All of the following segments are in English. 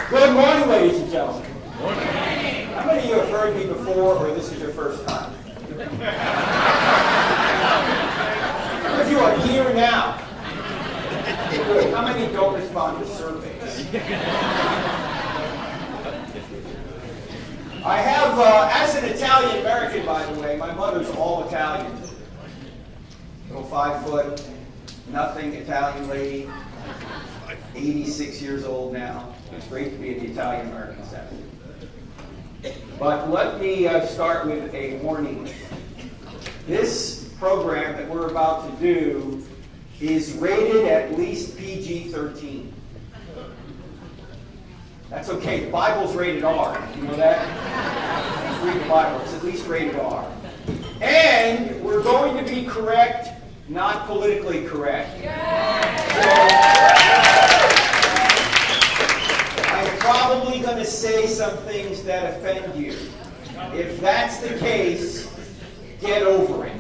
Good morning, ladies and gentlemen. How many of you have heard me before, or this is your first time? How many of you are here now? Good. How many don't respond to surveys? I have, as an Italian American, by the way, my mother's all Italian. Little 5 foot, nothing Italian lady, 86 years old now. It's great to be at the Italian American Center. But let me start with a warning. This program that we're about to do is rated at least PG-13. That's okay. The Bible's rated R. You know that? Just read the Bible. It's at least rated R. And we're going to be correct, not politically correct. I'm probably going to say some things that offend you. If that's the case, get over it.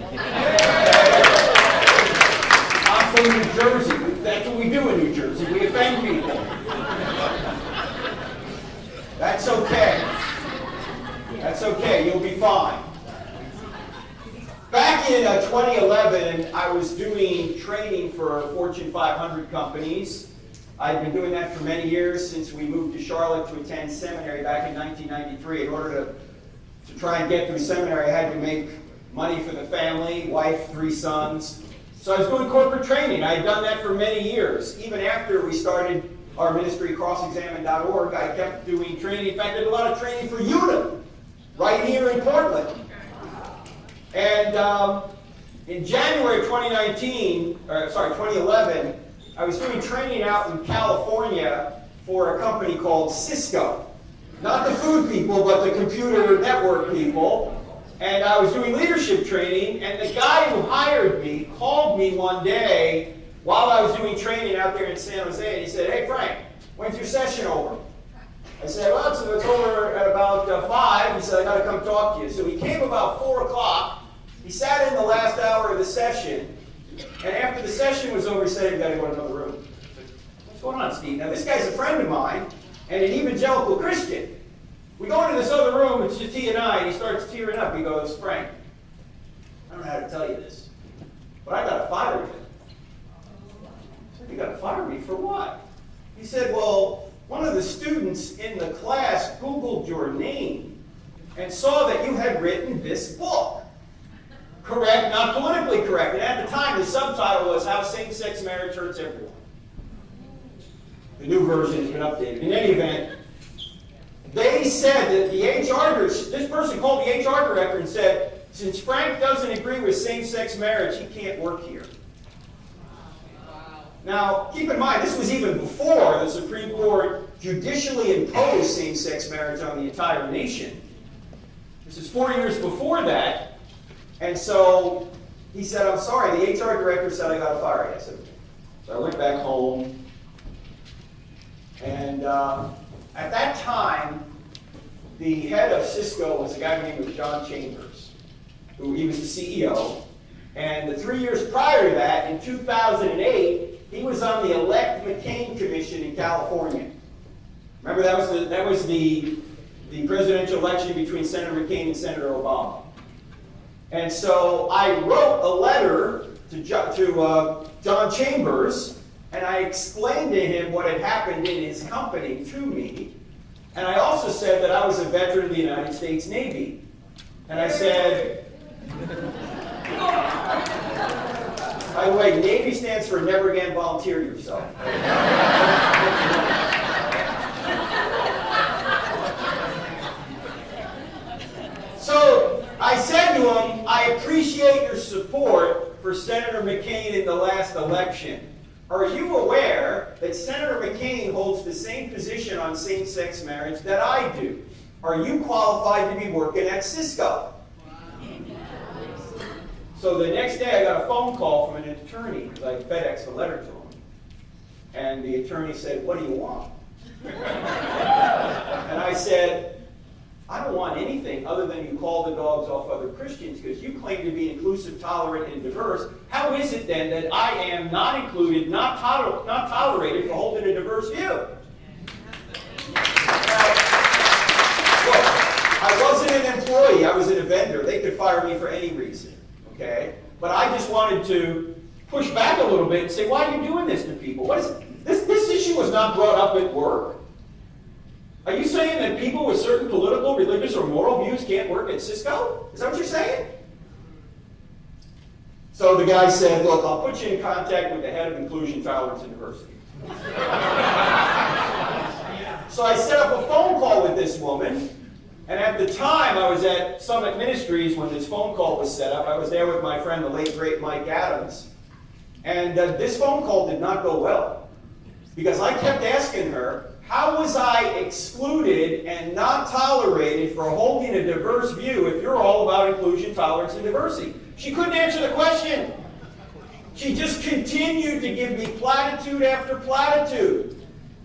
I'm from New Jersey. That's what we do in New Jersey. We offend people. That's okay. That's okay. You'll be fine. Back in 2011, I was doing training for Fortune 500 companies. I've been doing that for many years since we moved to Charlotte to attend seminary back in 1993. In order to try and get through seminary, I had to make money for the family, wife, 3 sons. So I was doing corporate training. I had done that for many years. Even after we started our ministry, crossexamine.org, I kept doing training. In fact, I did a lot of training for UNA, right here in Portland. And in January of 2011, I was doing training out in California for a company called Cisco. Not the food people, but the computer network people. And I was doing leadership training, and the guy who hired me called me one day while I was doing training out there in San Jose, and he said, "Hey, Frank, when's your session over?" I said, "Well, it's over at about 5. He said, "I got to come talk to you." So he came about 4 o'clock. He sat in the last hour of the session, and after the session was over, he said, "You've got to go to another room." I said, "What's going on, Steve?" Now, this guy's a friend of mine and an evangelical Christian. We go into this other room, it's just he and I, and he starts tearing up. He goes, "Frank, I don't know how to tell you this, but I got to fire you." I said, "You got to fire me for what?" He said, "Well, one of the students in the class Googled your name and saw that you had written this book. Correct, not politically correct." And at the time, the subtitle was "How Same-Sex Marriage Hurts Everyone." The new version has been updated. In any event, they said that this person called the HR director and said, "Since Frank doesn't agree with same-sex marriage, he can't work here." Now, keep in mind, this was even before the Supreme Court judicially imposed same-sex marriage on the entire nation. This is 4 years before that. And so he said, "I'm sorry, the HR director said I got to fire you." I said, "Okay." So I went back home. And at that time, the head of Cisco was a guy named John Chambers, he was the CEO. And the 3 years prior to that, in 2008, he was on the Elect McCain Commission in California. Remember, that was the presidential election between Senator McCain and Senator Obama. And so I wrote a letter to John Chambers, and I explained to him what had happened in his company to me. And I also said that I was a veteran of the United States Navy. And I said, by the way, Navy stands for Never Again Volunteer Yourself. So I said to him, "I appreciate your support for Senator McCain in the last election. Are you aware that Senator McCain holds the same position on same-sex marriage that I do? Are you qualified to be working at Cisco?" So the next day I got a phone call from an attorney, because I FedExed a letter to him. And the attorney said, "What do you want?" And I said, "I don't want anything other than you call the dogs off other Christians, because you claim to be inclusive, tolerant, and diverse. How is it then that I am not included, not tolerated for holding a diverse view?" could fire me for any reason, okay? But I just wanted to push back a little bit and say, why are you doing this to people? What is this issue was not brought up at work. Are you saying that people with certain political, religious, or moral views can't work at Cisco? Is that what you're saying? So the guy said, look, I'll put you in contact with the head of Inclusion, Tolerance, and Diversity. So I set up a phone call with this woman, and at the time I was at Summit Ministries when this phone call was set up. I was there with my friend, the late, great Mike Adams. And this phone call did not go well, because I kept asking her, how was I excluded and not tolerated for holding a diverse view if you're all about inclusion, tolerance, and diversity? She couldn't answer the question. She just continued to give me platitude after platitude.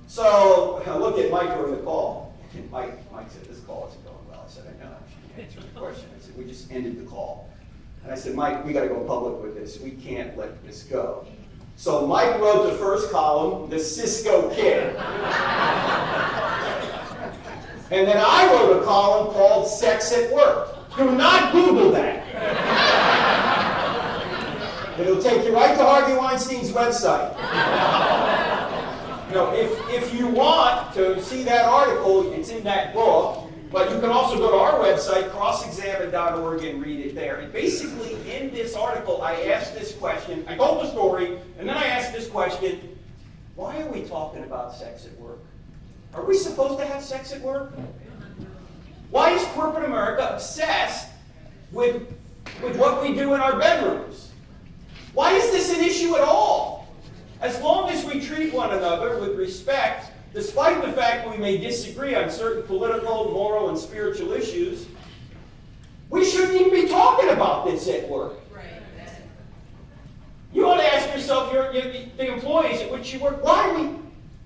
So I looked at Mike during the call. And Mike said, this call isn't going well. I said, I know. She didn't answer the question. I said, we just ended the call. And I said, Mike, we got to go public with this. We can't let this go. So Mike wrote the first column, the Cisco Kid. And then I wrote a column called Sex at Work. Do not Google that. It'll take you right to Harvey Weinstein's website. You know, if you want to see that article, it's in that book. But you can also go to our website, crossexamine.org, and read it there. And basically, in this article, I asked this question. I told the story, and then I asked this question. Why are we talking about sex at work? Are we supposed to have sex at work? Why is corporate America obsessed with what we do in our bedrooms? Why is this an issue at all? As long as we treat one another with respect, despite the fact we may disagree on certain political, moral, and spiritual issues, we shouldn't even be talking about this at work. Right. You ought to ask yourself, the employees at which you work, why are we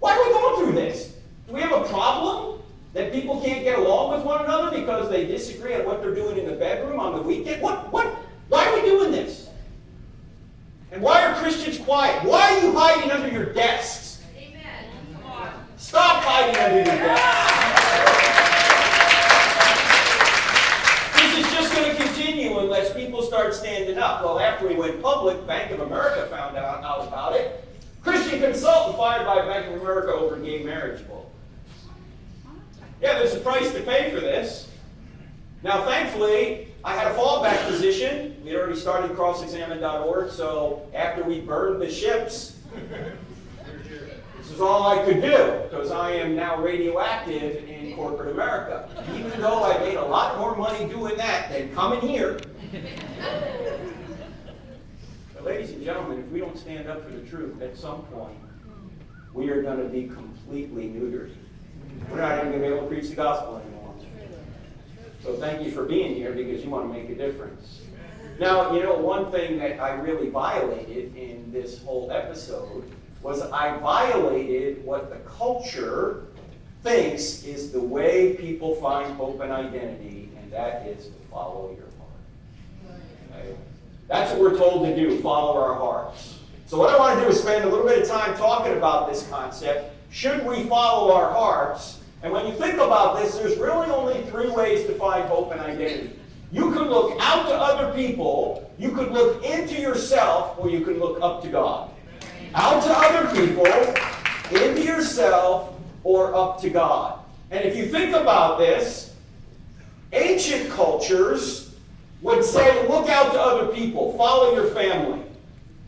going through this? Do we have a problem that people can't get along with one another because they disagree on what they're doing in the bedroom on the weekend? Why are we doing this? And why are Christians quiet? Why are you hiding under your desks? Amen. Stop hiding under your desks. This is just going to continue unless people start standing up. Well, after we went public, Bank of America found out about it. Christian consultant fired by Bank of America over gay marriage bill. Yeah, there's a price to pay for this. Now, thankfully, I had a fallback position. We had already started crossexamine.org, so after we burned the ships, this is all I could do, because I am now radioactive in corporate America. Even though I made a lot more money doing that than coming here. But ladies and gentlemen, if we don't stand up for the truth, at some point, we are going to be completely neutered. We're not even going to be able to preach the gospel anymore. So thank you for being here, because you want to make a difference. Now, you know, one thing that I really violated in this whole episode was I violated what the culture thinks is the way people find hope and identity, and that is to follow your heart. Okay? That's what we're told to do, follow our hearts. So what I want to do is spend a little bit of time talking about this concept. Should we follow our hearts? And when you think about this, there's really only three ways to find hope and identity. You can look out to other people, you could look into yourself, or you can look up to God. Out to other people, into yourself, or up to God. And if you think about this, ancient cultures would say, look out to other people, follow your family.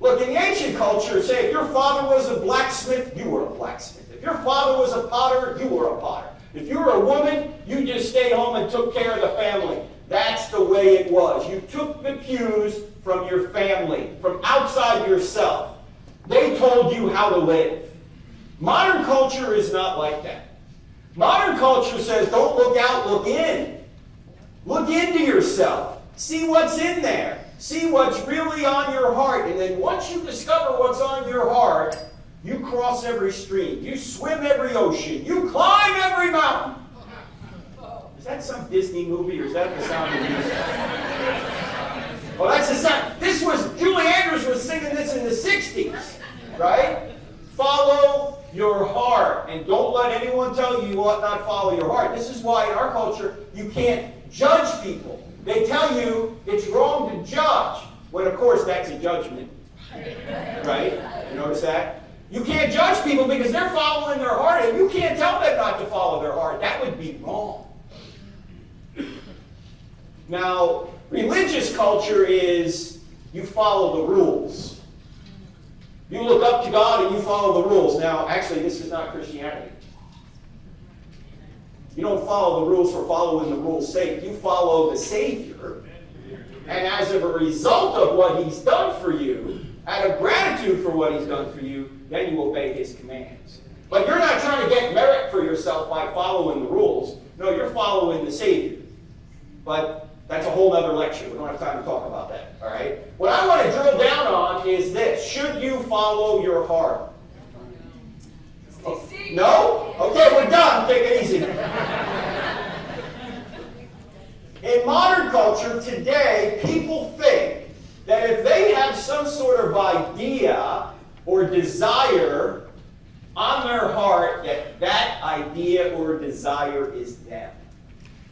Look, in the ancient culture, say if your father was a blacksmith, you were a blacksmith. If your father was a potter, you were a potter. If you were a woman, you just stayed home and took care of the family. That's the way it was. You took the cues from your family, from outside yourself. They told you how to live. Modern culture is not like that. Modern culture says, don't look out, look in. Look into yourself. See what's in there. See what's really on your heart. And then once you discover what's on your heart, you cross every stream. You swim every ocean. You climb every mountain. Is that some Disney movie, or is that the Sound of Music? Well, that's the sound. This was, Julie Andrews was singing this in the 60s, right? Follow your heart. And don't let anyone tell you you ought not follow your heart. This is why in our culture you can't judge people. They tell you it's wrong to judge, when of course that's a judgment. Right? You notice that? You can't judge people because they're following their heart, and you can't tell them not to follow their heart. That would be wrong. Now, religious culture is you follow the rules. You look up to God and you follow the rules. Now, actually, this is not Christianity. You don't follow the rules for following the rules' sake. You follow the Savior. And as a result of what He's done for you, out of gratitude for what He's done for you, then you obey His commands. But you're not trying to get merit for yourself by following the rules. No, you're following the Savior. But that's a whole other lecture. We don't have time to talk about that. All right? What I want to drill down on is this. Should you follow your heart? Oh, no? Okay, we're done. Take it easy. In modern culture today, people think that if they have some sort of idea or desire on their heart, that that idea or desire is them.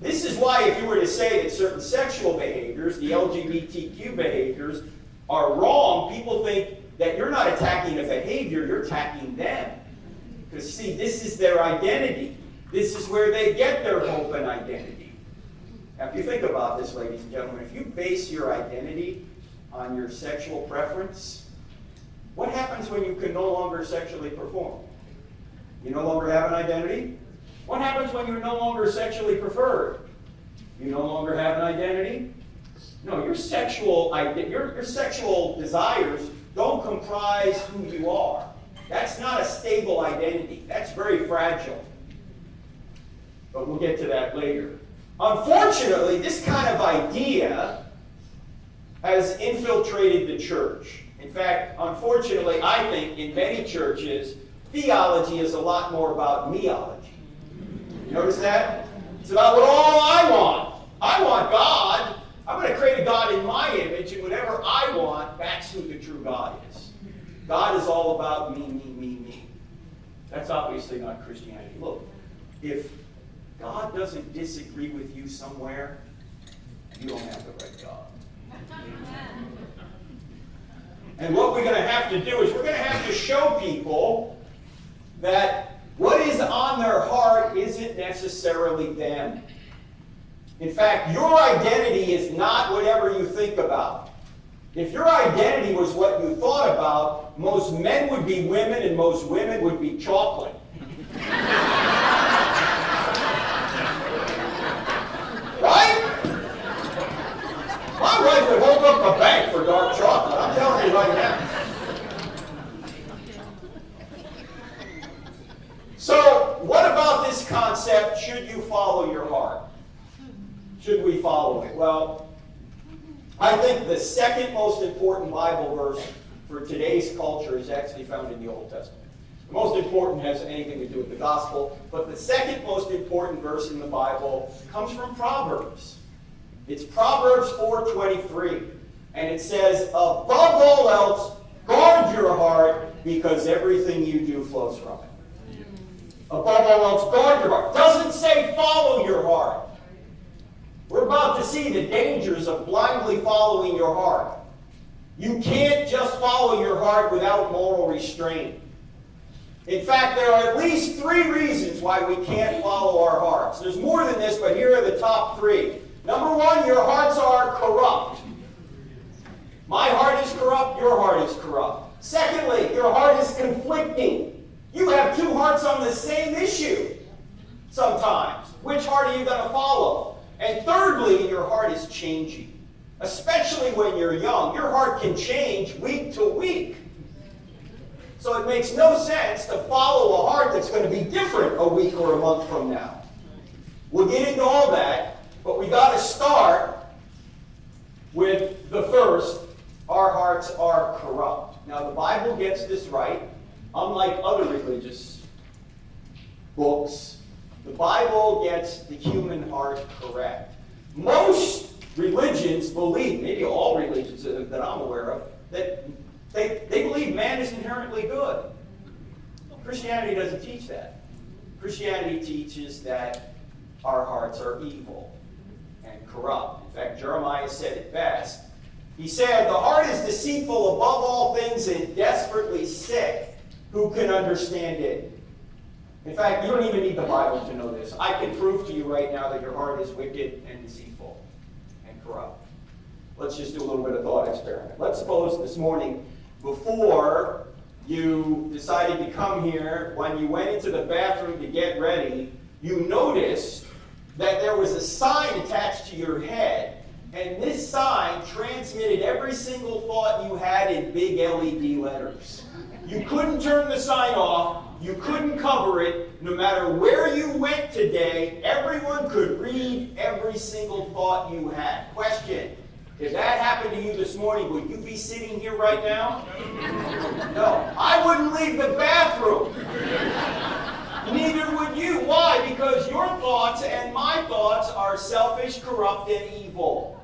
This is why if you were to say that certain sexual behaviors, the LGBTQ behaviors, are wrong, people think that you're not attacking a behavior, you're attacking them. Because see, this is their identity. This is where they get their hope and identity. Now if you think about this, ladies and gentlemen, if you base your identity on your sexual preference, what happens when you can no longer sexually perform? You no longer have an identity? What happens when you're no longer sexually preferred? You no longer have an identity? No, your sexual desires don't comprise who you are. That's not a stable identity. That's very fragile. But we'll get to that later. Unfortunately, this kind of idea has infiltrated the church. In fact, unfortunately, I think in many churches, theology is a lot more about meology. You notice that? It's about what all I want. I want God. I'm going to create a God in my image, and whatever I want, that's who the true God is. God is all about me, me, me, me. That's obviously not Christianity. Look, if God doesn't disagree with you somewhere, you don't have the right God. And what we're going to have to do is we're going to have to show people that what is on their heart isn't necessarily them. In fact, your identity is not whatever you think about. If your identity was what you thought about, most men would be women and most women would be chocolate. Right? My wife would hold up a bank for dark chocolate. I'm telling you right now. So, what about this concept, should you follow your heart? Should we follow it? Well, I think the second most important Bible verse for today's culture is actually found in the Old Testament. The most important has anything to do with the gospel, but the second most important verse in the Bible comes from Proverbs. It's Proverbs 4:23, and it says, above all else, guard your heart, because everything you do flows from it. Above all else, guard your heart. Doesn't say follow your heart. We're about to see the dangers of blindly following your heart. You can't just follow your heart without moral restraint. In fact, there are at least 3 reasons why we can't follow our hearts. There's more than this, but here are the top 3. Number 1, your hearts are corrupt. My heart is corrupt, your heart is corrupt. Secondly, your heart is conflicting. You have 2 hearts on the same issue sometimes. Which heart are you going to follow? And thirdly, your heart is changing. Especially when you're young. Your heart can change week to week. So it makes no sense to follow a heart that's going to be different a week or a month from now. We'll get into all that, but we got to start with the first, our hearts are corrupt. Now the Bible gets this right, unlike other religious books. The Bible gets the human heart correct. Most religions believe, maybe all religions that I'm aware of, that they believe man is inherently good. Christianity doesn't teach that. Christianity teaches that our hearts are evil and corrupt. In fact, Jeremiah said it best. He said, the heart is deceitful above all things and desperately sick. Who can understand it? In fact, you don't even need the Bible to know this. I can prove to you right now that your heart is wicked and deceitful and corrupt. Let's just do a little bit of thought experiment. Let's suppose this morning, before you decided to come here, when you went into the bathroom to get ready, you noticed that there was a sign attached to your head, and this sign transmitted every single thought you had in big LED letters. You couldn't turn the sign off. You couldn't cover it. No matter where you went today, everyone could read every single thought you had. Question, if that happened to you this morning, would you be sitting here right now? No. I wouldn't leave the bathroom. Neither would you. Why? Because your thoughts and my thoughts are selfish, corrupt, and evil.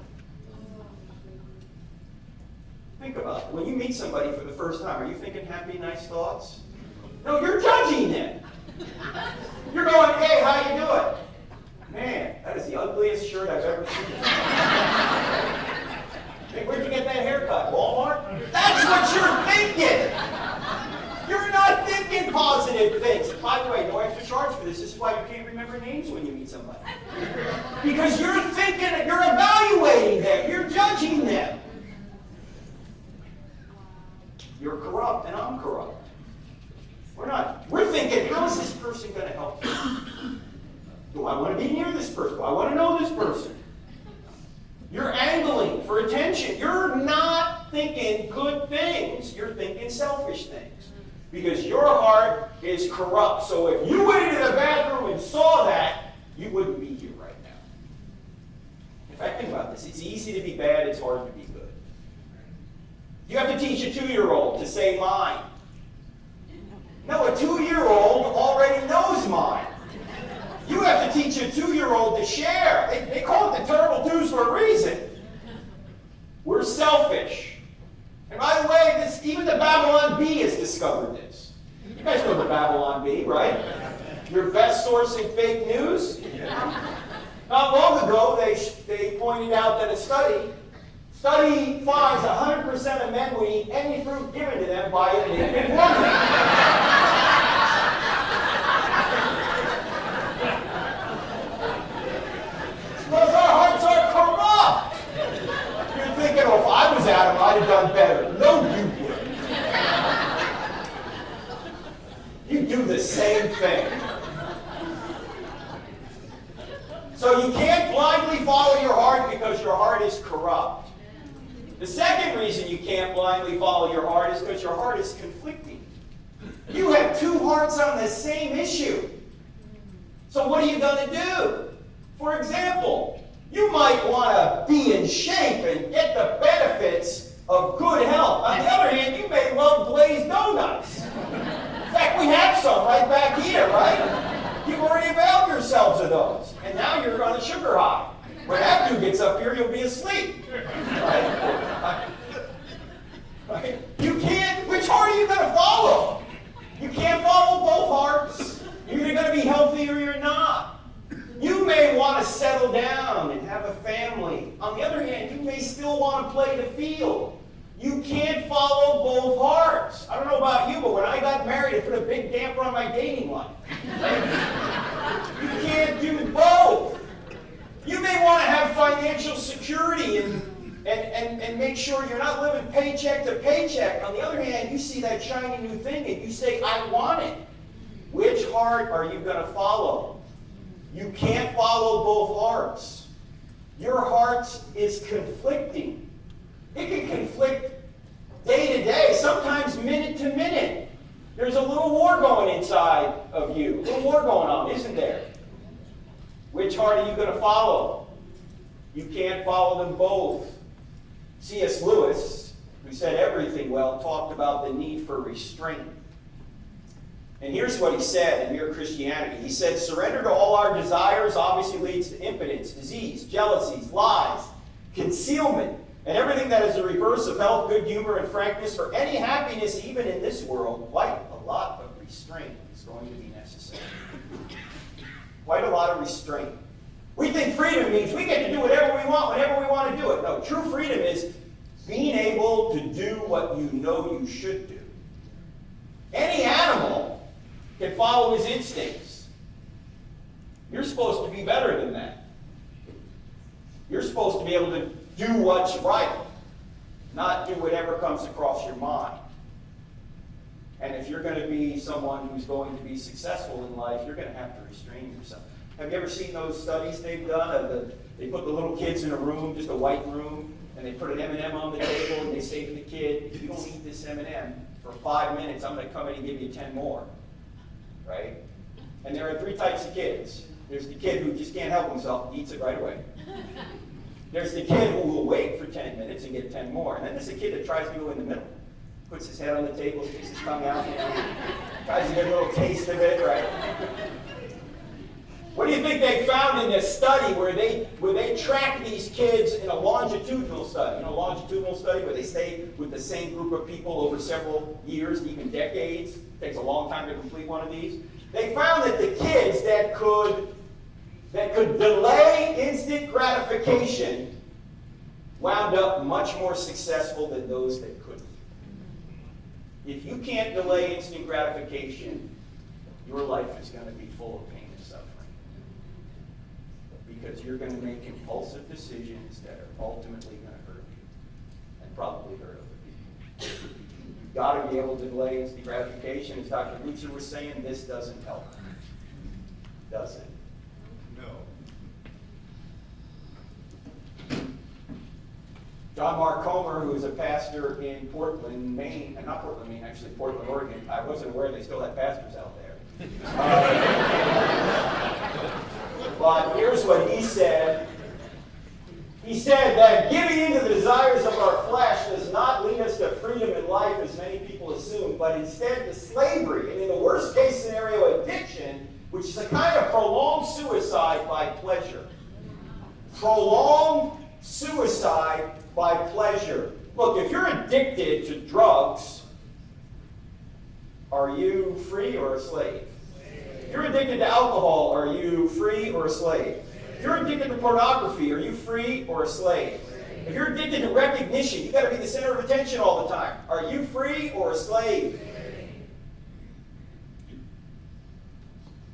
Think about it. When you meet somebody for the first time, are you thinking happy, nice thoughts? No, you're judging them. You're going, hey, how you doing? Man, that is the ugliest shirt I've ever seen. Hey, where'd you get that haircut? Walmart? That's what you're thinking. You're not thinking positive things. By the way, no extra charge for this. This is why you can't remember names when you meet somebody. Because you're thinking, you're evaluating them. You're judging them. You're corrupt and I'm corrupt. We're not. We're thinking, how is this person going to help me? Do I want to be near this person? Do I want to know this person? You're angling for attention. You're not thinking good things. You're thinking selfish things. Because your heart is corrupt. So if you went into the bathroom and saw that, you wouldn't be here right now. In fact, think about this. It's easy to be bad. It's hard to be good. You have to teach a 2-year-old to say mine. No, a 2-year-old already knows mine. You have to teach a 2-year-old to share. They call it the terrible twos for a reason. We're selfish. And by the way, even the Babylon Bee has discovered this. You guys know the Babylon Bee, right? Your best source in fake news? Not long ago, they pointed out that a study finds 100% of men would eat any fruit given to them by a naked woman. Because our hearts are corrupt. You're thinking, oh, if I was Adam, I'd have done better. No, you wouldn't. You do the same thing. So you can't blindly follow your heart because your heart is corrupt. The second reason you can't blindly follow your heart is because your heart is conflicting. You have two hearts on the same issue. So what are you going to do? For example, you might want to be in shape and get the benefits of good health. On the other hand, you may love glazed donuts. In fact, we have some right back here, right? You've already availed yourselves of those. And now you're on a sugar high. When that dude gets up here, you'll be asleep. Right? Right? You can't, which heart are you going to follow? You can't follow both hearts. You're either going to be healthy or you're not. You may want to settle down and have a family. On the other hand, you may still want to play the field. You can't follow both hearts. I don't know about you, but when I got married, it put a big damper on my dating life. Right? You can't do both. You may want to have financial security and make sure you're not living paycheck to paycheck. On the other hand, you see that shiny new thing and you say, I want it. Which heart are you going to follow? You can't follow both hearts. Your heart is conflicting. It can conflict day to day, sometimes minute to minute. There's a little war going inside of you. A little war going on, isn't there? Which heart are you going to follow? You can't follow them both. C.S. Lewis, who said everything well, talked about the need for restraint. And here's what he said in Mere Christianity. He said, surrender to all our desires obviously leads to impotence, disease, jealousies, lies, concealment, and everything that is the reverse of health, good humor, and frankness. For any happiness, even in this world, quite a lot of restraint is going to be necessary. Quite a lot of restraint. We think freedom means we get to do whatever we want, whenever we want to do it. No, true freedom is being able to do what you know you should do. Any animal can follow his instincts. You're supposed to be better than that. You're supposed to be able to do what's right, not do whatever comes across your mind. And if you're going to be someone who's going to be successful in life, you're going to have to restrain yourself. Have you ever seen those studies they've done? They put the little kids in a room, just a white room, and they put an M&M on the table, and they say to the kid, if you don't eat this M&M for 5 minutes, I'm going to come in and give you 10 more. Right? And there are 3 types of kids. There's the kid who just can't help himself, eats it right away. There's the kid who will wait for 10 minutes and get 10 more. And then there's the kid that tries to go in the middle. Puts his head on the table, sticks his tongue out, tries to get a little taste of it, right? What do you think they found in this study where they tracked these kids in a longitudinal study? You know, a longitudinal study where they stay with the same group of people over several years, even decades. It takes a long time to complete one of these. They found that the kids that could delay instant gratification wound up much more successful than those that couldn't. If you can't delay instant gratification, your life is going to be full of pain and suffering. Because you're going to make impulsive decisions that are ultimately going to hurt you and probably hurt other people. You've got to be able to delay instant gratification. As Dr. Rutzer was saying, this doesn't help. Does it? No. John Mark Comer, who is a pastor in Portland, Maine, not Portland, Maine, actually Portland, Oregon. I wasn't aware they still have pastors out there. But here's what he said. He said that giving in to the desires of our flesh does not lead us to freedom in life, as many people assume, but instead to slavery, and in the worst case scenario, addiction, which is a kind of prolonged suicide by pleasure. Prolonged suicide by pleasure. Look, if you're addicted to drugs, are you free or a slave? If you're addicted to alcohol, are you free or a slave? If you're addicted to pornography, are you free or a slave? If you're addicted to recognition, you've got to be the center of attention all the time. Are you free or a slave?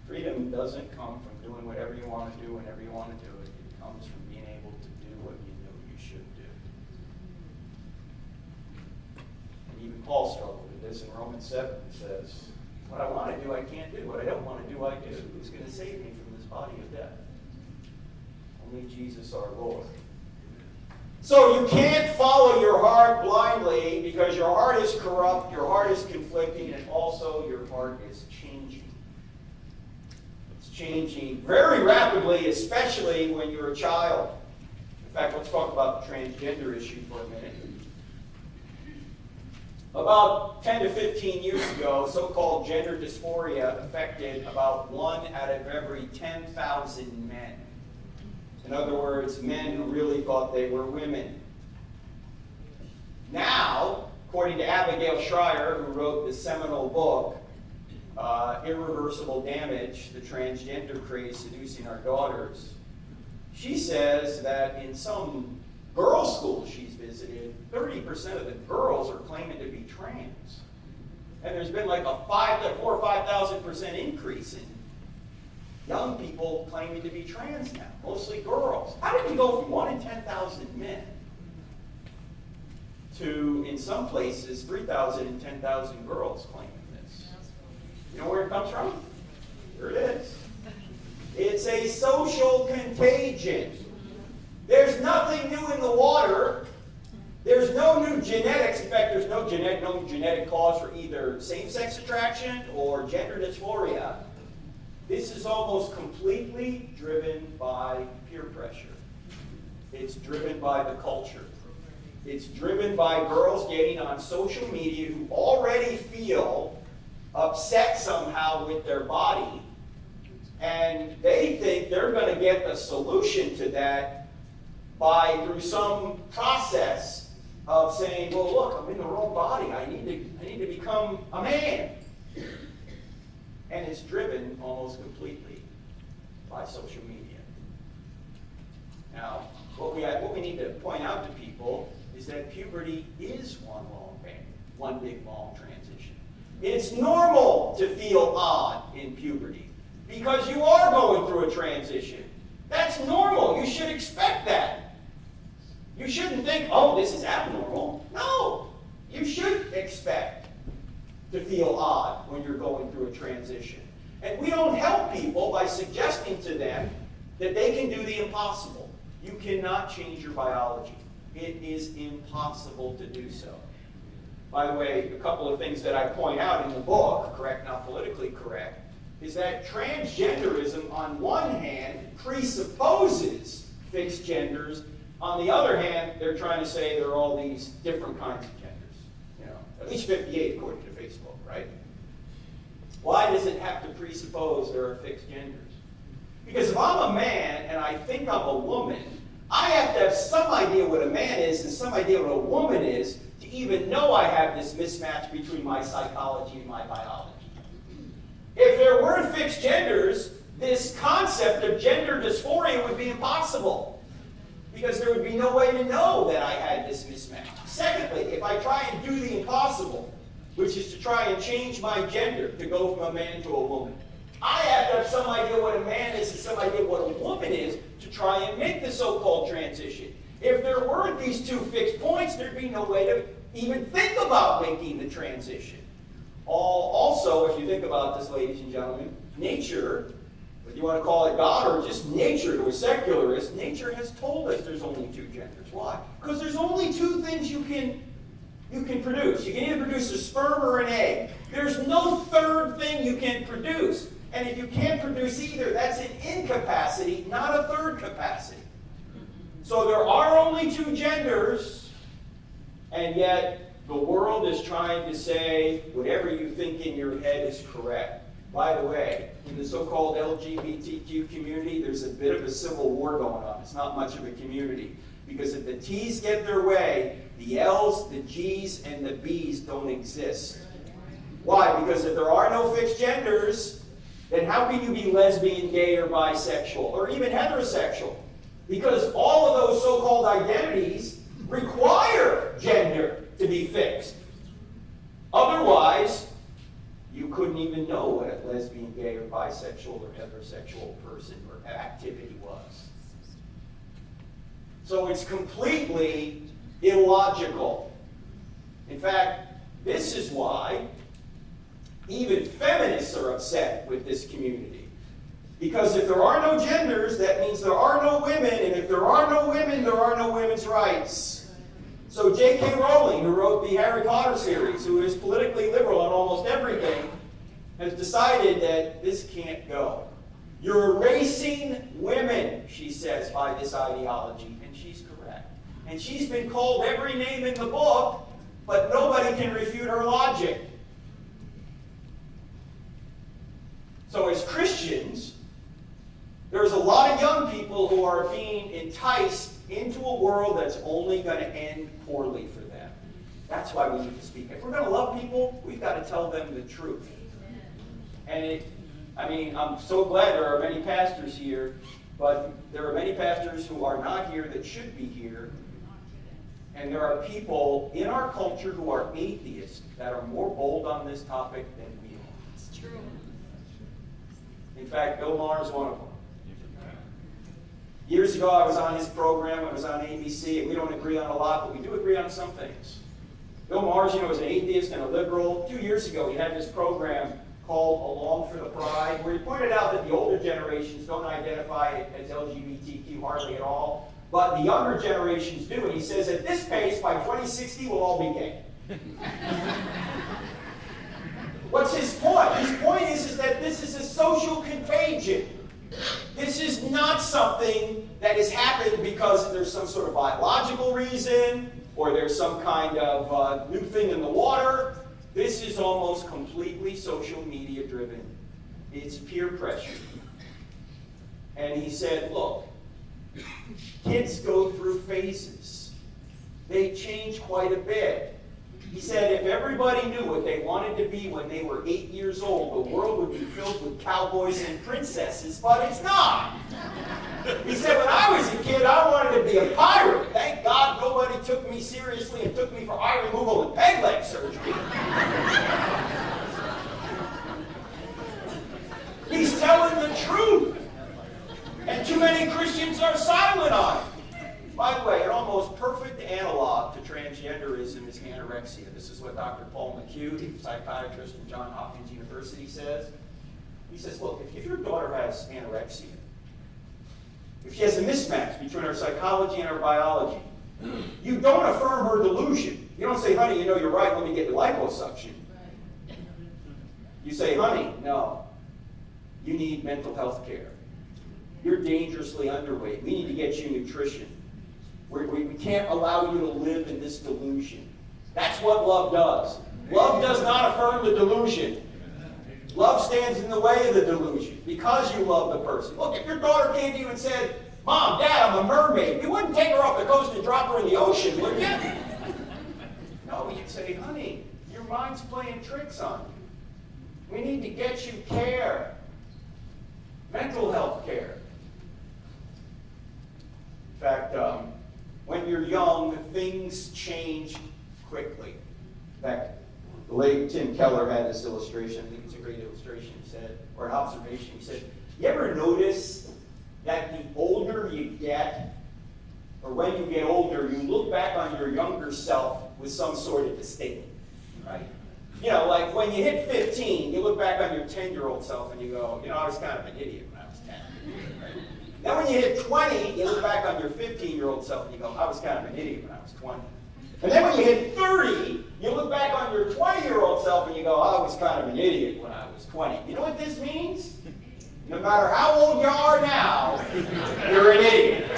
Freedom doesn't come from doing whatever you want to do whenever you want to do it. It comes from being able to do what you know you should do. And even Paul struggled with this in Romans 7. He says, what I want to do, I can't do. What I don't want to do, I do. Who's going to save me from this body of death? Only Jesus our Lord. So you can't follow your heart blindly because your heart is corrupt, your heart is conflicting, and also your heart is changing. It's changing very rapidly, especially when you're a child. In fact, let's talk about the transgender issue for a minute. About 10 to 15 years ago, so-called gender dysphoria affected about 1 out of every 10,000 men. In other words, men who really thought they were women. Now, according to Abigail Schreier, who wrote the seminal book, Irreversible Damage, the Transgender Craze Seducing Our Daughters, she says that in some girls' schools she's visited, 30% of the girls are claiming to be trans. And there's been like a 4,000 or 5,000% increase in young people claiming to be trans now, mostly girls. How did we go from 1 in 10,000 men to, in some places, 3,000 and 10,000 girls claiming this? You know where it comes from? Here it is. It's a social contagion. There's nothing new in the water. There's no new genetics. In fact, there's no genetic cause for either same-sex attraction or gender dysphoria. This is almost completely driven by peer pressure. It's driven by the culture. It's driven by girls getting on social media who already feel upset somehow with their body, and they think they're going to get a solution to that through some process of saying, well, look, I'm in the wrong body. I need to become a man. and it's driven almost completely by social media. Now, what we need to point out to people is that puberty is one big long transition. It's normal to feel odd in puberty because you are going through a transition. That's normal. You should expect that. You shouldn't think, oh, this is abnormal. No, you should expect to feel odd when you're going through a transition. And we don't help people by suggesting to them that they can do the impossible. You cannot change your biology. It is impossible to do so. By the way, a couple of things that I point out in the book, correct, not politically correct, is that transgenderism, on one hand, presupposes fixed genders. On the other hand, they're trying to say there are all these different kinds of genders. You know, at least 58 according to Facebook, right? Why does it have to presuppose there are fixed genders? Because if I'm a man and I think I'm a woman, I have to have some idea what a man is and some idea what a woman is to even know I have this mismatch between my psychology and my biology. If there weren't fixed genders, this concept of gender dysphoria would be impossible because there would be no way to know that I had this mismatch. Secondly, if I try and do the impossible, which is to try and change my gender to go from a man to a woman, I have to have some idea what a man is and some idea what a woman is to try and make the so-called transition. If there weren't these two fixed points, there'd be no way to even think about making the transition. Also, if you think about this, ladies and gentlemen, nature, whether you want to call it God or just nature to a secularist, nature has told us there's only two genders. Why? Because there's only two things you can produce. You can either produce a sperm or an egg. There's no third thing you can produce. And if you can't produce either, that's an incapacity, not a third capacity. So there are only two genders, and yet the world is trying to say whatever you think in your head is correct. By the way, in the so-called LGBTQ community, there's a bit of a civil war going on. It's not much of a community. Because if the T's get their way, the L's, the G's, and the B's don't exist. Why? Because if there are no fixed genders, then how can you be lesbian, gay, or bisexual, or even heterosexual? Because all of those so-called identities require gender to be fixed. Otherwise, you couldn't even know what a lesbian, gay, or bisexual, or heterosexual person or activity was. So it's completely illogical. In fact, this is why even feminists are upset with this community. Because if there are no genders, that means there are no women, and if there are no women, there are no women's rights. So J.K. Rowling, who wrote the Harry Potter series, who is politically liberal on almost everything, has decided that this can't go. You're erasing women, she says, by this ideology, and she's correct. And she's been called every name in the book, but nobody can refute her logic. So as Christians, there's a lot of young people who are being enticed into a world that's only going to end poorly for them. That's why we need to speak. If we're going to love people, we've got to tell them the truth. And I'm so glad there are many pastors here, but there are many pastors who are not here that should be here. And there are people in our culture who are atheists that are more bold on this topic than we are. It's true. In fact, Bill Maher is one of them. Years ago, I was on his program. I was on ABC, and we don't agree on a lot, but we do agree on some things. Bill Maher, is an atheist and a liberal. 2 years ago, he had this program called Along for the Pride, where he pointed out that the older generations don't identify as LGBTQ hardly at all, but the younger generations do. And he says, at this pace, by 2060, we'll all be gay. What's his point? His point is that this is a social contagion. This is not something that has happened because there's some sort of biological reason or there's some kind of new thing in the water. This is almost completely social media driven. It's peer pressure. And he said, look, kids go through phases. They change quite a bit. He said if everybody knew what they wanted to be when they were 8 years old, the world would be filled with cowboys and princesses, but it's not. He said when I was a kid, I wanted to be a pirate. Thank God nobody took me seriously and took me for eye removal and peg leg surgery. He's telling the truth. And too many Christians are silent on it. By the way, an almost perfect analog to transgenderism is anorexia. This is what Dr. Paul McHugh, psychiatrist from Johns Hopkins University, says. He says, look, if your daughter has anorexia, if she has a mismatch between her psychology and her biology, you don't affirm her delusion. You don't say, honey, you know you're right, let me get the liposuction. You say, honey, no, you need mental health care. You're dangerously underweight. We need to get you nutrition. We can't allow you to live in this delusion. That's what love does. Love does not affirm the delusion. Love stands in the way of the delusion because you love the person. Look, if your daughter came to you and said, Mom, Dad, I'm a mermaid, you wouldn't take her off the coast and drop her in the ocean, would you? No, you'd say, honey, your mind's playing tricks on you. We need to get you care. Mental health care. In fact, when you're young, things change quickly. In fact, the late Tim Keller had this illustration. I think it's a great illustration. He said, or an observation. He said, you ever notice that the older you get, or when you get older, you look back on your younger self with some sort of disdain, right? You know, like when you hit 15, you look back on your 10-year-old self and you go, you know, I was kind of an idiot when I was 10, right? Then when you hit 20, you look back on your 15-year-old self and you go, I was kind of an idiot when I was 20. And then when you hit 30, you look back on your 20-year-old self and you go, I was kind of an idiot when I was 20. You know what this means? No matter how old you are now, you're an idiot.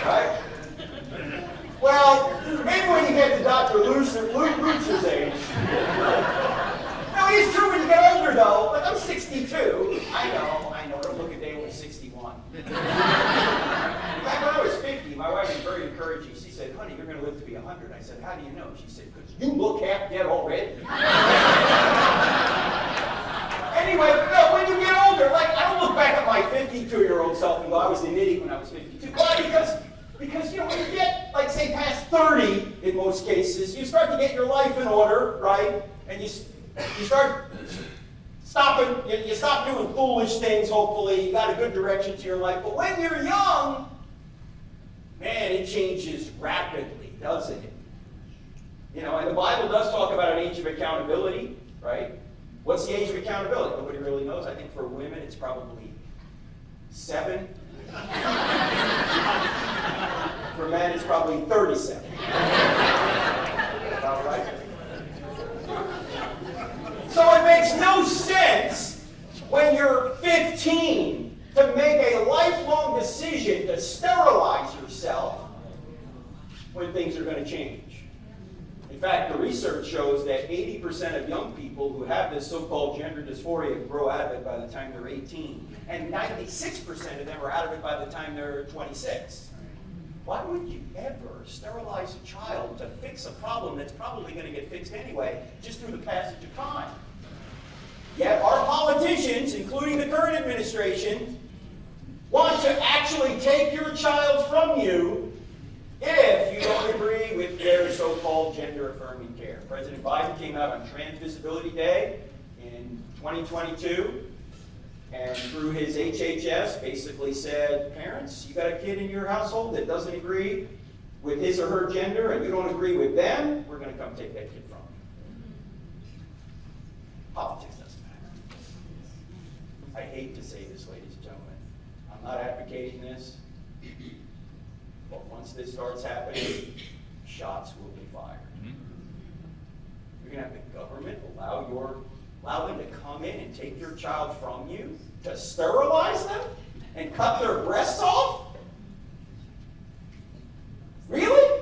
Right? Well, maybe when you get to Dr. Lutz's age. No, it's true when you get older, though. But I'm 62. I know. Don't look a day over 61. In fact, when I was 50, my wife was very encouraging. She said, honey, you're going to live to be 100. I said, how do you know? She said, because you look half dead already. Anyway, no, when you get older, like, I don't look back at my 52-year-old self and go, I was an idiot when I was 52. Why? Because, you know, when you get, like, say, past 30, in most cases, you start to get your life in order, right? And you start stopping, you stop doing foolish things, hopefully. You got a good direction to your life. But when you're young, man, it changes rapidly, doesn't it? You know, and the Bible does talk about an age of accountability, right? What's the age of accountability? Nobody really knows. I think for women, it's probably 7. For men, it's probably 37. About right? So it makes no sense when you're 15 to make a lifelong decision to sterilize yourself when things are going to change. In fact, the research shows that 80% of young people who have this so-called gender dysphoria grow out of it by the time they're 18. And 96% of them are out of it by the time they're 26. Why would you ever sterilize a child to fix a problem that's probably going to get fixed anyway, just through the passage of time? Yet our politicians, including the current administration, want to actually take your child from you if you don't agree with their so-called gender-affirming care. President Biden came out on Trans Visibility Day in 2022, and through his HHS basically said, parents, you got a kid in your household that doesn't agree with his or her gender, and you don't agree with them, we're going to come take that kid from you. Politics doesn't matter. I hate to say this, ladies and gentlemen. I'm not advocating this. But once this starts happening, shots will be fired. You're going to have the government allow them to come in and take your child from you, to sterilize them, and cut their breasts off? Really?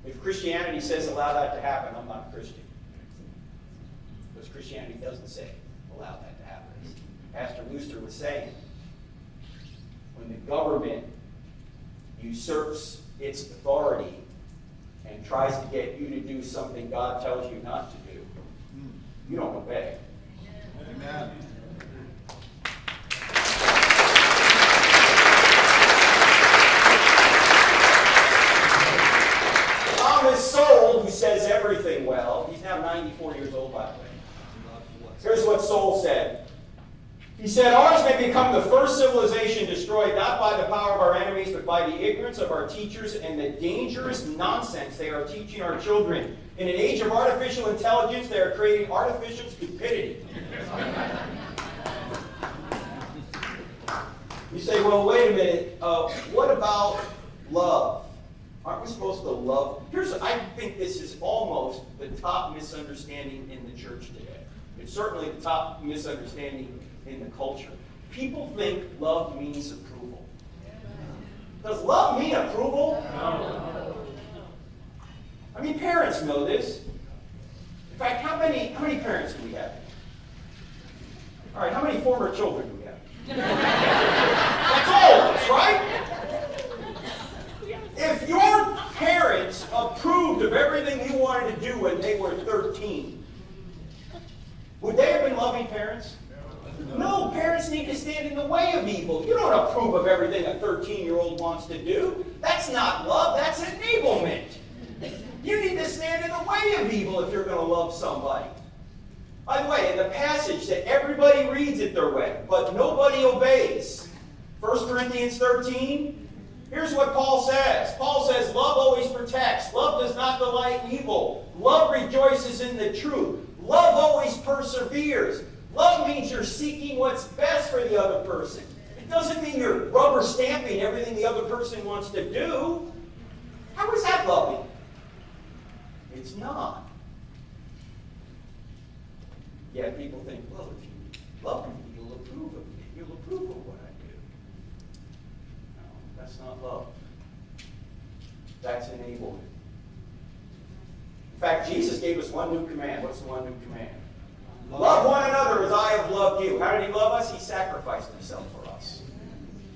If Christianity says allow that to happen, I'm not a Christian. Because Christianity doesn't say allow that to happen. Pastor Luster was saying, when the government usurps its authority and tries to get you to do something God tells you not to do, you don't obey. Amen. Thomas Sowell, who says everything well, he's now 94 years old, by the way. Here's what Sowell said. He said, ours may become the first civilization destroyed not by the power of our enemies, but by the ignorance of our teachers and the dangerous nonsense they are teaching our children. In an age of artificial intelligence, they are creating artificial stupidity. You say, well, wait a minute. What about love? Aren't we supposed to love? I think this is almost the top misunderstanding in the church today. It's certainly the top misunderstanding in the culture. People think love means approval. Does love mean approval? No. I mean, parents know this. In fact, how many parents do we have? All right, how many former children do we have? That's all of us, right? If your parents approved of everything you wanted to do when they were 13, would they have been loving parents? No, parents need to stand in the way of evil. You don't approve of everything a 13-year-old wants to do. That's not love, that's enablement. You need to stand in the way of evil if you're going to love somebody. By the way, in the passage that everybody reads it their way, but nobody obeys, 1 Corinthians 13, here's what Paul says. Paul says, love always protects. Love does not delight in evil. Love rejoices in the truth. Love always perseveres. Love means you're seeking what's best for the other person. It doesn't mean you're rubber stamping everything the other person wants to do. How is that loving? It's not. Yet people think, well, if you love me, you'll approve of me. You'll approve of what I do. No, that's not love. That's enablement. In fact, Jesus gave us one new command. What's the one new command? Love one another as I have loved you. How did he love us? He sacrificed himself for us.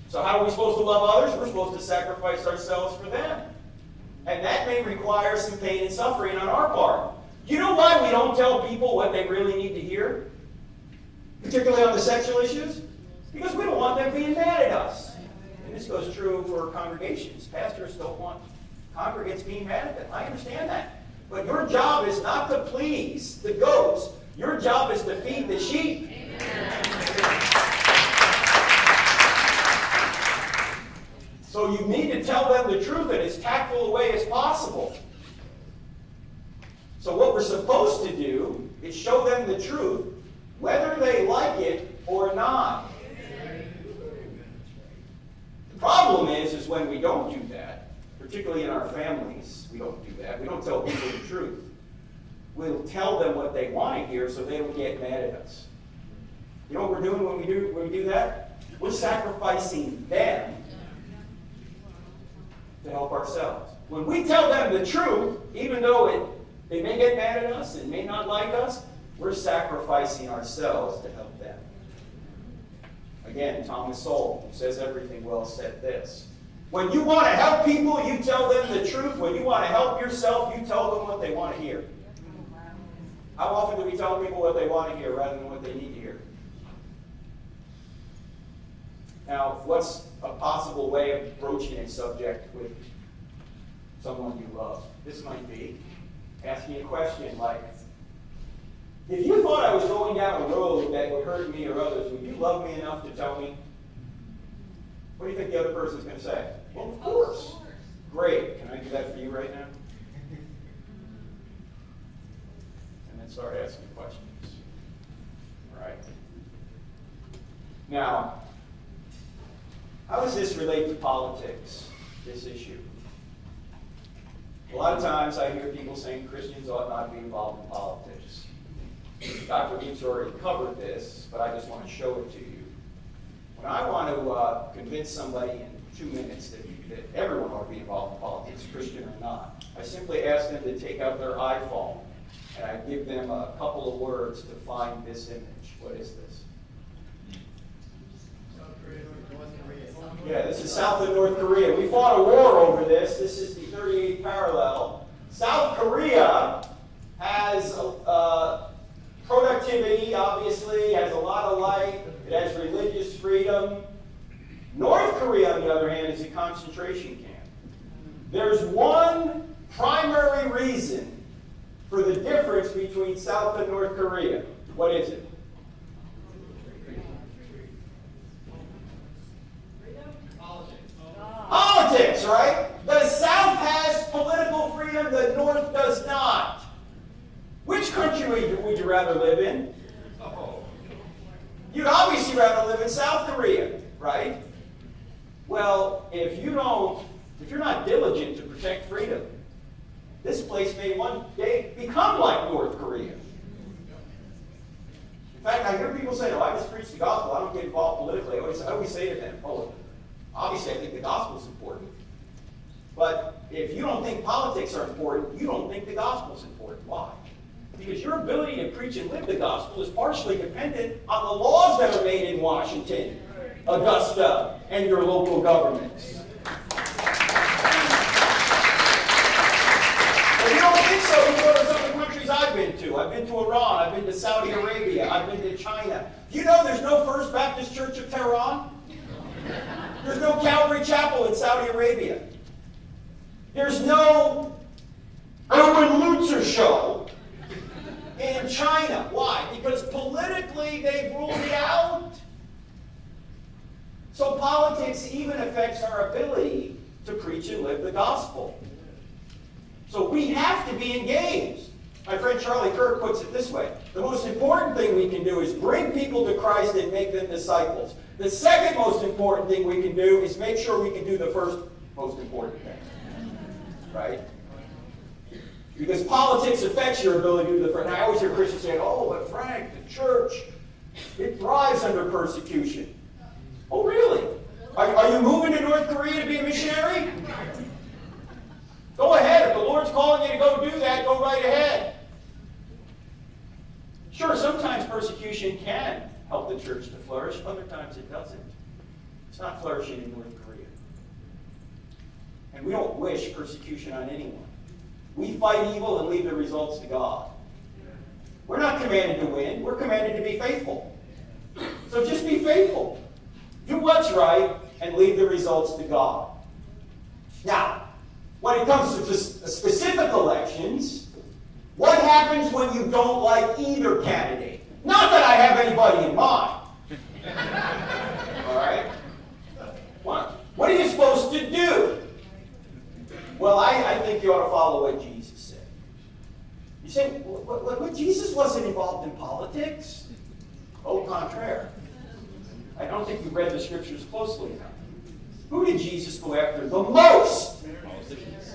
So how are we supposed to love others? We're supposed to sacrifice ourselves for them. And that may require some pain and suffering on our part. You know why we don't tell people what they really need to hear? Particularly on the sexual issues? Because we don't want them being mad at us. And this goes true for congregations. Pastors don't want congregants being mad at them. I understand that. But your job is not to please the goats. Your job is to feed the sheep. So you need to tell them the truth in as tactful a way as possible. So what we're supposed to do is show them the truth, whether they like it or not. The problem is when we don't do that, particularly in our families, we don't do that. We don't tell people the truth. We'll tell them what they want to hear so they don't get mad at us. You know what we're doing when we do that? We're sacrificing them to help ourselves. When we tell them the truth, even though they may get mad at us and may not like us, we're sacrificing ourselves to help them. Again, Thomas Sowell, who says everything well, said this. When you want to help people, you tell them the truth. When you want to help yourself, you tell them what they want to hear. How often do we tell people what they want to hear rather than what they need to hear? Now, what's a possible way of broaching a subject with someone you love? This might be asking a question like, if you thought I was going down a road that would hurt me or others, would you love me enough to tell me? What do you think the other person's going to say? Well, of course. Great. Can I do that for you right now? And then start asking questions. All right. Now, how does this relate to politics, this issue? A lot of times I hear people saying Christians ought not be involved in politics. Dr. Weeks already covered this, but I just want to show it to you. When I want to convince somebody in 2 minutes that everyone ought to be involved in politics, Christian or not, I simply ask them to take out their iPhone and I give them a couple of words to find this image. What is this? Yeah, this is South and North Korea. We fought a war over this. This is the 38th parallel. South Korea has productivity, obviously, has a lot of light. It has religious freedom. North Korea, on the other hand, is a concentration camp. There's one primary reason for the difference between South and North Korea. What is it? Politics, right? The South has political freedom, the North does not. Which country would you rather live in? You'd obviously rather live in South Korea, right? Well, if you're not diligent to protect freedom, this place may one day become like North Korea. In fact, I hear people say, "Oh, I just preach the gospel. I don't get involved politically." I always say to them, "Oh, obviously, I think the gospel is important. But if you don't think politics are important, you don't think the gospel is important. Why? Because your ability to preach and live the gospel is partially dependent on the laws that are made in Washington, Augusta, and your local governments." If you don't think so, you go to some of the countries I've been to. I've been to Iran, I've been to Saudi Arabia, I've been to China. Do you know there's no First Baptist Church of Tehran? There's no Calvary Chapel in Saudi Arabia. There's no Erwin Lutzer show in China. Why? Because politically they've ruled it out. So politics even affects our ability to preach and live the gospel. So we have to be engaged. My friend Charlie Kirk puts it this way: the most important thing we can do is bring people to Christ and make them disciples. The second most important thing we can do is make sure we can do the first most important thing. Right? Because politics affects your ability to do the first. I always hear Christians saying, "Oh, but Frank, the church, it thrives under persecution." Oh, really? Are you moving to North Korea to be a missionary? Go ahead. If the Lord's calling you to go do that, go right ahead. Sure, sometimes persecution can help the church to flourish. Other times it doesn't. It's not flourishing in North Korea. And we don't wish persecution on anyone. We fight evil and leave the results to God. We're not commanded to win. We're commanded to be faithful. So just be faithful. Do what's right and leave the results to God. Now, when it comes to specific elections, what happens when you don't like either candidate? Not that I have anybody in mind. All right? What are you supposed to do? Well, I think you ought to follow what Jesus said. You say, what Jesus wasn't involved in politics? Au contraire. I don't think you read the scriptures closely enough. Who did Jesus go after the most?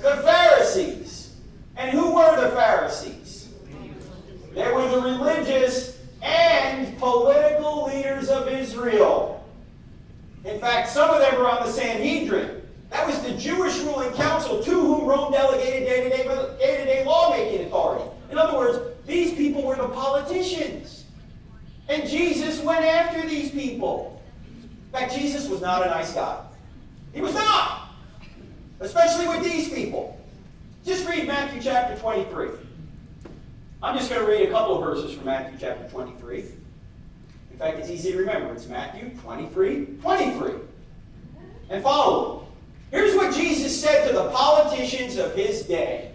The Pharisees. And who were the Pharisees? They were the religious and political leaders of Israel. In fact, some of them were on the Sanhedrin. That was the Jewish ruling council to whom Rome delegated day-to-day lawmaking authority. In other words, these people were the politicians. And Jesus went after these people. In fact, Jesus was not a nice guy. He was not. Especially with these people. Just read Matthew chapter 23. I'm just going to read a couple of verses from Matthew chapter 23. In fact, it's easy to remember. It's Matthew 23:23. And follow them. Here's what Jesus said to the politicians of his day.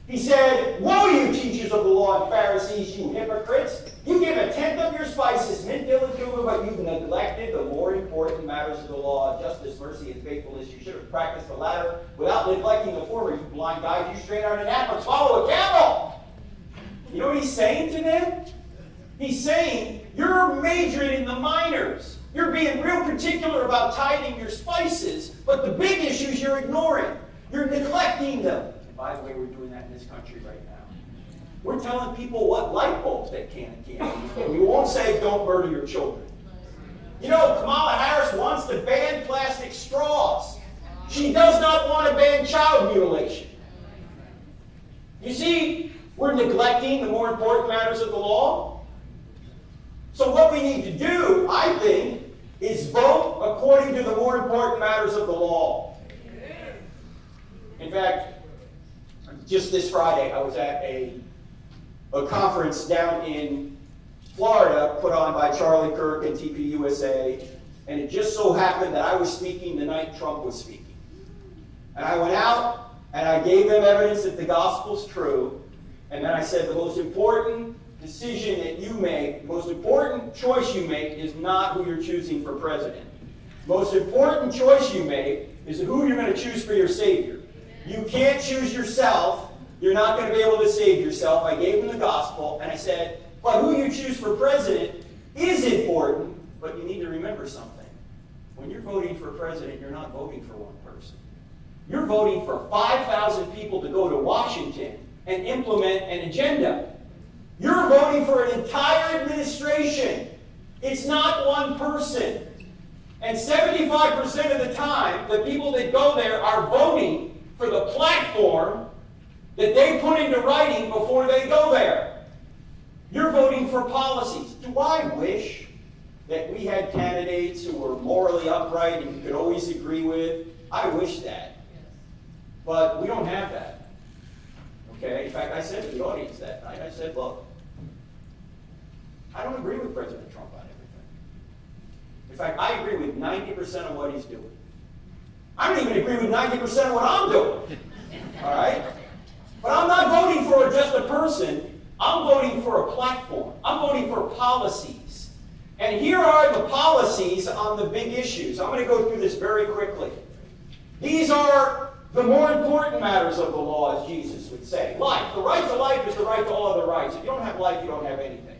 He said, "Woe, you teachers of the law and Pharisees, you hypocrites! You give a tenth of your spices, mint, dill, and cumin, but you've neglected the more important matters of the law, justice, mercy, and faithfulness. You should have practiced the latter without neglecting the former. You blind guides, you straight on an apple, swallow a camel." You know what he's saying to them? He's saying, you're majoring in the minors. You're being real particular about tithing your spices, but the big issues you're ignoring. You're neglecting them. And by the way, we're doing that in this country right now. We're telling people what light bulbs they can and can't use. We won't say don't murder your children. You know, Kamala Harris wants to ban plastic straws. She does not want to ban child mutilation. You see, we're neglecting the more important matters of the law. So what we need to do, I think, is vote according to the more important matters of the law. In fact, just this Friday, I was at a conference down in Florida put on by Charlie Kirk and TPUSA, and it just so happened that I was speaking the night Trump was speaking. And I went out and I gave them evidence that the gospel's true, and then I said the most important decision that you make, the most important choice you make is not who you're choosing for president. The most important choice you make is who you're going to choose for your Savior. You can't choose yourself. You're not going to be able to save yourself. I gave them the gospel, and I said, but who you choose for president is important, but you need to remember something. When you're voting for president, you're not voting for one person. You're voting for 5,000 people to go to Washington and implement an agenda. You're voting for an entire administration. It's not one person. And 75% of the time, the people that go there are voting for the platform that they put into writing before they go there. You're voting for policies. Do I wish that we had candidates who were morally upright and you could always agree with? I wish that. But we don't have that. Okay? In fact, I said to the audience that night, I said, look, I don't agree with President Trump on everything. In fact, I agree with 90% of what he's doing. I don't even agree with 90% of what I'm doing. All right? But I'm not voting for just a person. I'm voting for a platform. I'm voting for policies. And here are the policies on the big issues. I'm going to go through this very quickly. These are the more important matters of the law, as Jesus would say. Life. The right to life is the right to all other rights. If you don't have life, you don't have anything.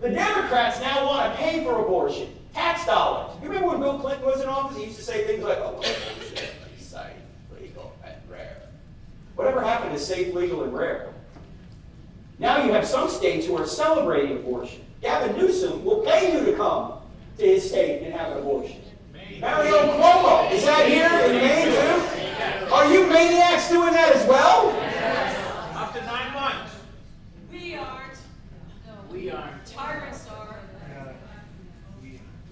The Democrats now want to pay for abortion. Tax dollars. You remember when Bill Clinton was in office? He used to say things like, oh, well, abortion is safe, legal, and rare. Whatever happened to safe, legal, and rare? Now you have some states who are celebrating abortion. Gavin Newsom will pay you to come to his state and have an abortion. Mario Cuomo, is that here in Maine too? Are you maniacs doing that as well? Up to 9 months. We aren't. No, We aren't. tyrants are.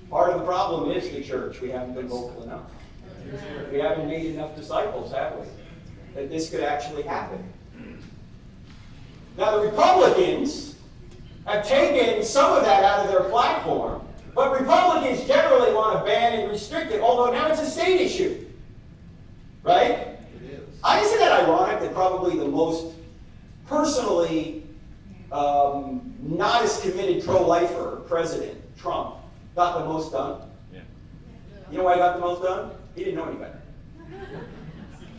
Part of the problem is the church. We haven't been vocal enough. We haven't made enough disciples, have we? That this could actually happen. Now the Republicans have taken some of that out of their platform, but Republicans generally want to ban and restrict it, although now it's a state issue. Right? It is. Isn't it ironic that probably the most personally not as committed pro-lifer president, Trump, got the most done? Yeah. You know why he got the most done? He didn't know any better.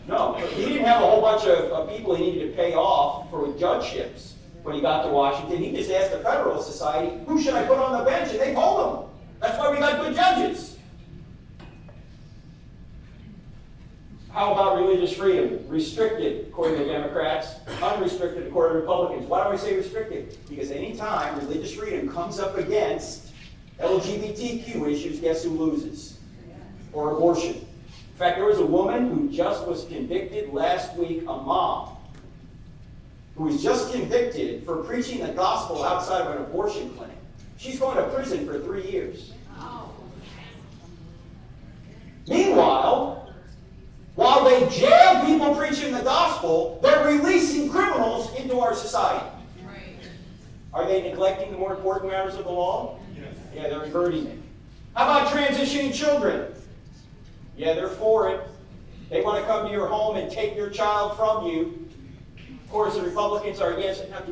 No, he didn't have a whole bunch of people he needed to pay off for judgeships when he got to Washington. He just asked the Federalist Society, who should I put on the bench? And they told him. That's why we got good judges. How about religious freedom? Restricted, according to Democrats. Unrestricted, according to Republicans. Why do I say restricted? Because any time religious freedom comes up against LGBTQ issues, guess who loses? Or abortion. In fact, there was a woman who just was convicted last week, a mom, who was just convicted for preaching the gospel outside of an abortion clinic. She's going to prison for 3 years. Meanwhile, while they jail people preaching the gospel, they're releasing criminals into our society. Are they neglecting the more important matters of the law? Yes. Yeah, they're inverting it. How about transitioning children? Yeah, they're for it. They want to come to your home and take your child from you. Of course, the Republicans are against it. Now, if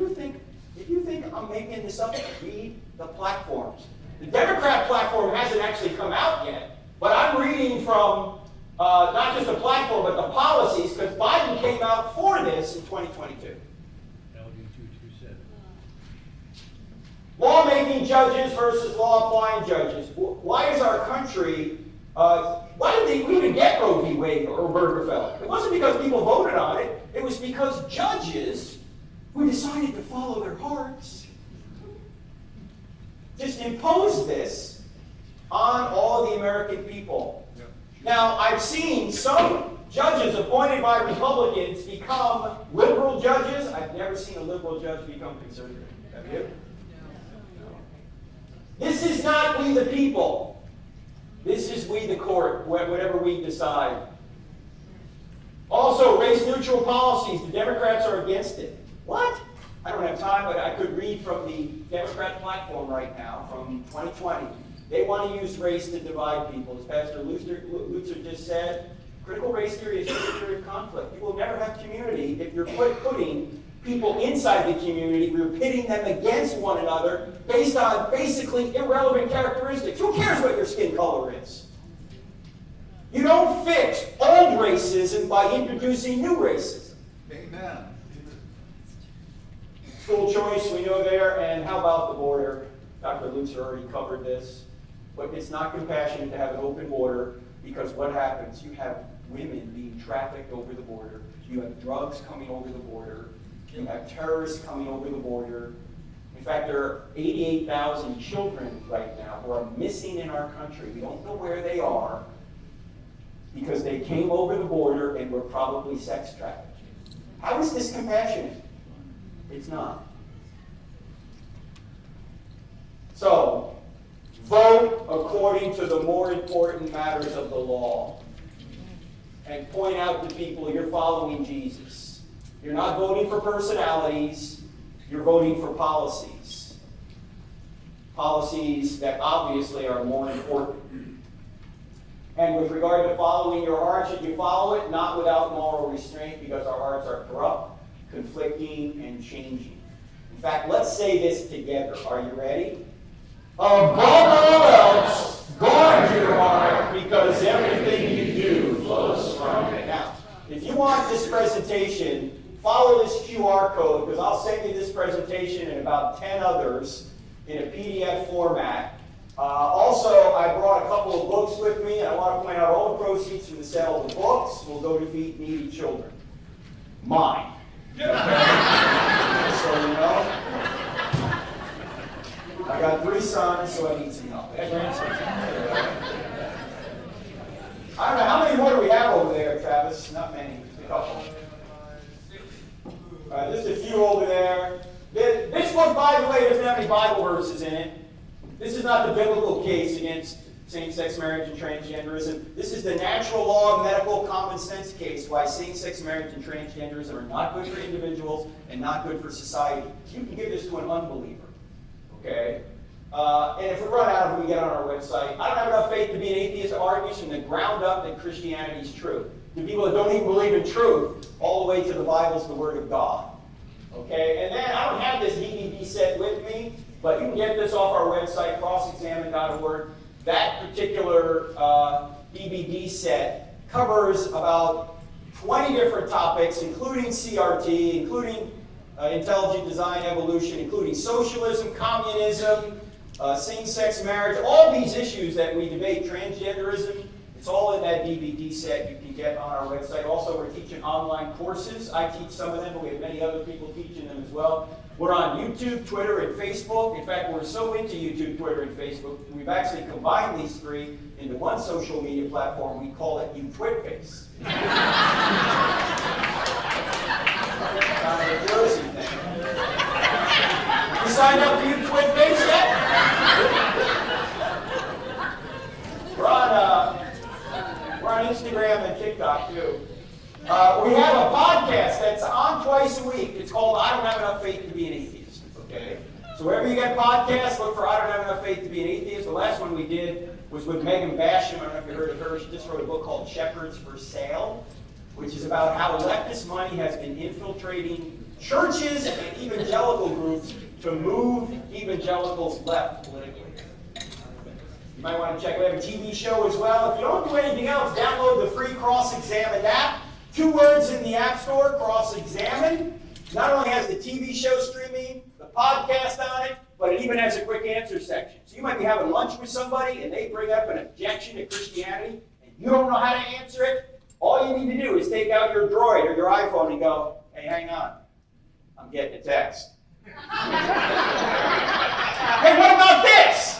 you think I'm making this up, read the platforms. The Democrat platform hasn't actually come out yet, but I'm reading from not just the platform, but the policies, because Biden came out for this in 2022. Law-making judges versus law-applying judges. Why is our country, why did they even get Roe v. Wade or Obergefell? It wasn't because people voted on it. It was because judges who decided to follow their hearts just imposed this on all of the American people. Yep. Now, I've seen some judges appointed by Republicans become liberal judges. I've never seen a liberal judge become conservative. Have you? This is not we the people. This is we the court, whatever we decide. Also, race-neutral policies. The Democrats are against it. What? I don't have time, but I could read from the Democrat platform right now from 2020. They want to use race to divide people. As Pastor Lutzer just said, critical race theory is a theory of conflict. You will never have community if you're putting people inside the community, we're pitting them against one another based on basically irrelevant characteristics. Who cares what your skin color is? You don't fix old racism by introducing new racism. Amen. School choice, we know there, and how about the border? Dr. Lutzer already covered this. But it's not compassionate to have an open border because what happens? You have women being trafficked over the border. You have drugs coming over the border. You have terrorists coming over the border. In fact, there are 88,000 children right now who are missing in our country. We don't know where they are because they came over the border and were probably sex trafficked. How is this compassionate? It's not. So, vote according to the more important matters of the law. And point out to people you're following Jesus. You're not voting for personalities, you're voting for policies. Policies that obviously are more important. And with regard to following your heart, should you follow it? Not without moral restraint, because our hearts are corrupt, conflicting, and changing. In fact, let's say this together. Are you ready? Above all else, guard your heart, because everything you do flows from it. Now, if you want this presentation, follow this QR code, because I'll send you this presentation and about 10 others in a PDF format. Also, I brought a couple of books with me, and I want to point out all the proceeds from the sale of the books will go to feed needy children. Mine. So you know. I got 3 sons, so I need some help. I don't know, how many more do we have over there, Travis? Not many, just a couple. Just a few over there. This book, by the way, doesn't have any Bible verses in it. This is not the biblical case against same-sex marriage and transgenderism. This is the natural law, medical, common sense case why same-sex marriage and transgenderism are not good for individuals and not good for society. You can give this to an unbeliever. Okay? And if we run out of it, we get on our website. I don't have enough faith to be an atheist argues from the ground up that Christianity is true. To people that don't even believe in truth, all the way to the Bible's the Word of God. Okay? And then I don't have this DVD set with me, but you can get this off our website, crossexamine.org. That particular DVD set covers about 20 different topics, including CRT, including intelligent design evolution, including socialism, communism, same-sex marriage, all these issues that we debate, transgenderism, it's all in that DVD set you can get on our website. Also, we're teaching online courses. I teach some of them, but we have many other people teaching them as well. We're on YouTube, Twitter, and Facebook. In fact, we're so into YouTube, Twitter, and Facebook, we've actually combined these 3 into one social media platform. We call it YouTwitface. Kind of a Jersey thing. You signed up for YouTwitface yet? We're on Instagram and TikTok too. We have a podcast that's on twice a week. It's called I Don't Have Enough Faith to Be an Atheist. Okay? So wherever you get podcasts, look for I Don't Have Enough Faith to Be an Atheist. The last one we did was with Megan Basham. I don't know if you heard of her. She just wrote a book called Shepherds for Sale, which is about how leftist money has been infiltrating churches and evangelical groups to move evangelicals left politically. You might want to check. We have a TV show as well. If you don't do anything else, download the free Cross-Examine app. 2 words in the App Store, Cross-Examine. Not only has the TV show streaming, the podcast on it, but it even has a quick answer section. So you might be having lunch with somebody and they bring up an objection to Christianity and you don't know how to answer it. All you need to do is take out your Droid or your iPhone and go, hey, hang on. I'm getting a text. Hey, what about this?